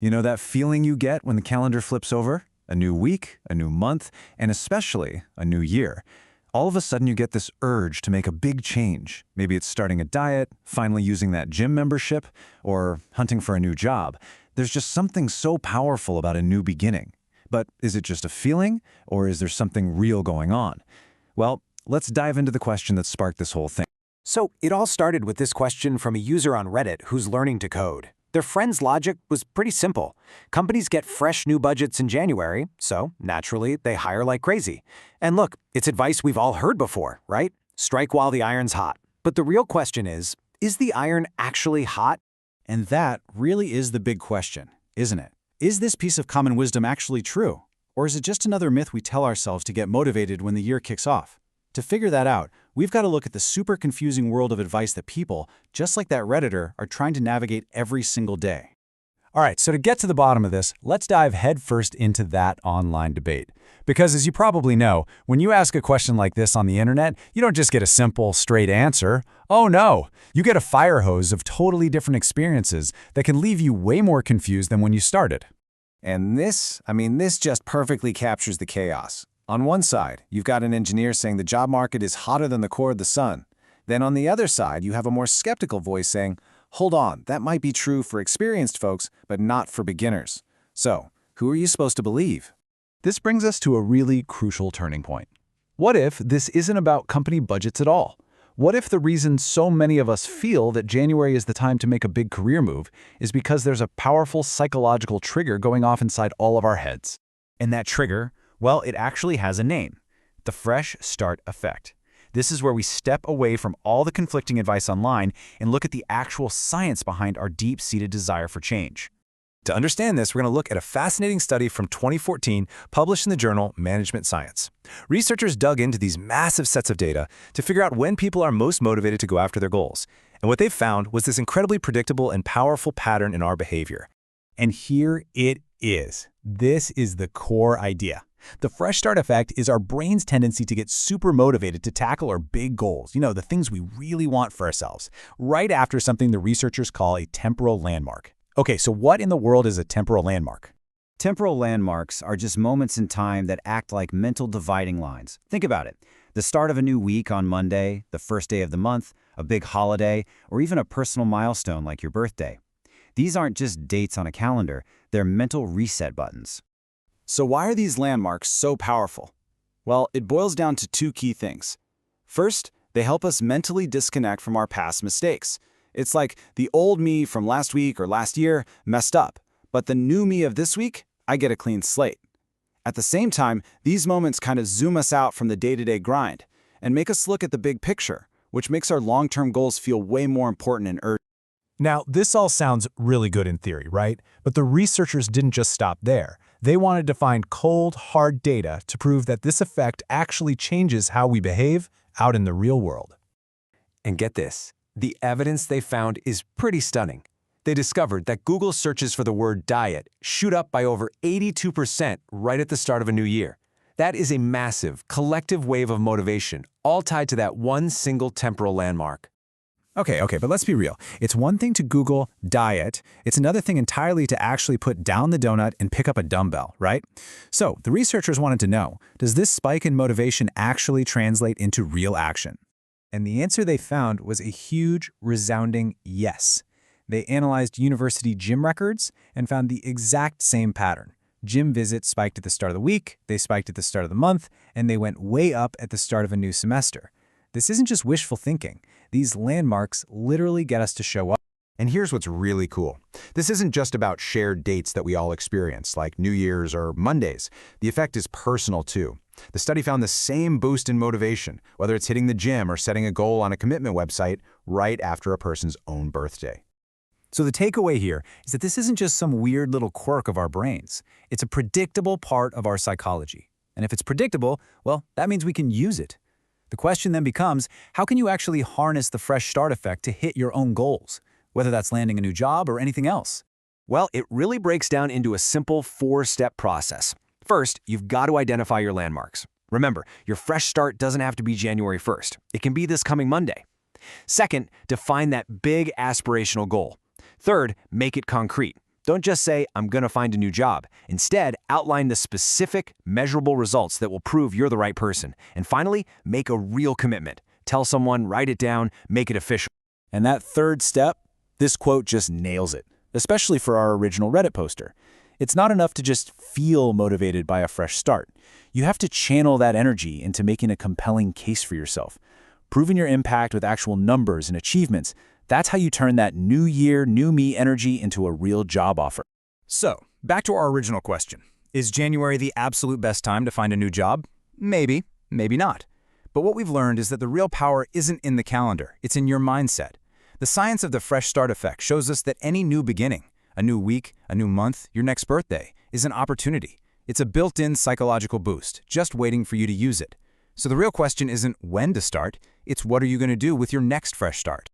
You know that feeling you get when the calendar flips over? A new week, a new month, and especially a new year. All of a sudden you get this urge to make a big change. Maybe it's starting a diet, finally using that gym membership, or hunting for a new job. There's just something so powerful about a new beginning. But is it just a feeling, or is there something real going on? Well, let's dive into the question that sparked this whole thing. So it all started with this question from a user on Reddit who's learning to code. Their friend's logic was pretty simple. Companies get fresh new budgets in January, so naturally they hire like crazy. And look, it's advice we've all heard before, right? Strike while the iron's hot. But the real question is the iron actually hot? And that really is the big question, isn't it? Is this piece of common wisdom actually true? Or is it just another myth we tell ourselves to get motivated when the year kicks off? To figure that out, we've got to look at the super confusing world of advice that people, just like that Redditor, are trying to navigate every single day. All right, so to get to the bottom of this, let's dive headfirst into that online debate. Because as you probably know, when you ask a question like this on the internet, you don't just get a simple, straight answer. Oh no, you get a fire hose of totally different experiences that can leave you way more confused than when you started. And this just perfectly captures the chaos. On one side, you've got an engineer saying the job market is hotter than the core of the sun. Then on the other side, you have a more skeptical voice saying, hold on, that might be true for experienced folks, but not for beginners. So, who are you supposed to believe? This brings us to a really crucial turning point. What if this isn't about company budgets at all? What if the reason so many of us feel that January is the time to make a big career move is because there's a powerful psychological trigger going off inside all of our heads? And that trigger, well, it actually has a name: the fresh start effect. This is where we step away from all the conflicting advice online and look at the actual science behind our deep-seated desire for change. To understand this, we're going to look at a fascinating study from 2014 published in the journal Management Science. Researchers dug into these massive sets of data to figure out when people are most motivated to go after their goals. And what they found was this incredibly predictable and powerful pattern in our behavior. And here it is. This is the core idea. The fresh start effect is our brain's tendency to get super motivated to tackle our big goals, the things we really want for ourselves, right after something the researchers call a temporal landmark. Okay, so what in the world is a temporal landmark? Temporal landmarks are just moments in time that act like mental dividing lines. Think about it. The start of a new week on Monday, the first day of the month, a big holiday, or even a personal milestone like your birthday. These aren't just dates on a calendar, they're mental reset buttons. So why are these landmarks so powerful? Well, it boils down to two key things. First, they help us mentally disconnect from our past mistakes. It's like the old me from last week or last year messed up, but the new me of this week, I get a clean slate. At the same time, these moments kind of zoom us out from the day-to-day grind and make us look at the big picture, which makes our long-term goals feel way more important and urgent. Now, this all sounds really good in theory, right? But the researchers didn't just stop there. They wanted to find cold, hard data to prove that this effect actually changes how we behave out in the real world. And get this, the evidence they found is pretty stunning. They discovered that Google searches for the word diet shoot up by over 82% right at the start of a new year. That is a massive, collective wave of motivation, all tied to that one single temporal landmark. Okay, but let's be real. It's one thing to Google diet. It's another thing entirely to actually put down the donut and pick up a dumbbell, right? So the researchers wanted to know, does this spike in motivation actually translate into real action? And the answer they found was a huge, resounding yes. They analyzed university gym records and found the exact same pattern. Gym visits spiked at the start of the week, they spiked at the start of the month, and they went way up at the start of a new semester. This isn't just wishful thinking. These landmarks literally get us to show up. And here's what's really cool. This isn't just about shared dates that we all experience, like New Year's or Mondays. The effect is personal too. The study found the same boost in motivation, whether it's hitting the gym or setting a goal on a commitment website, right after a person's own birthday. So the takeaway here is that this isn't just some weird little quirk of our brains. It's a predictable part of our psychology. And if it's predictable, well, that means we can use it. The question then becomes, how can you actually harness the fresh start effect to hit your own goals, whether that's landing a new job or anything else? Well, it really breaks down into a simple 4-step process. First, you've got to identify your landmarks. Remember, your fresh start doesn't have to be January 1st. It can be this coming Monday. Second, define that big aspirational goal. Third, make it concrete. Don't just say, I'm going to find a new job. Instead, outline the specific, measurable results that will prove you're the right person. And finally, make a real commitment. Tell someone, write it down, make it official. And that third step, this quote just nails it, especially for our original Reddit poster. It's not enough to just feel motivated by a fresh start. You have to channel that energy into making a compelling case for yourself. Proving your impact with actual numbers and achievements, that's how you turn that new year, new me energy into a real job offer. So, back to our original question. Is January the absolute best time to find a new job? Maybe, maybe not. But what we've learned is that the real power isn't in the calendar, it's in your mindset. The science of the fresh start effect shows us that any new beginning, a new week, a new month, your next birthday, is an opportunity. It's a built-in psychological boost, just waiting for you to use it. So the real question isn't when to start, it's what are you going to do with your next fresh start.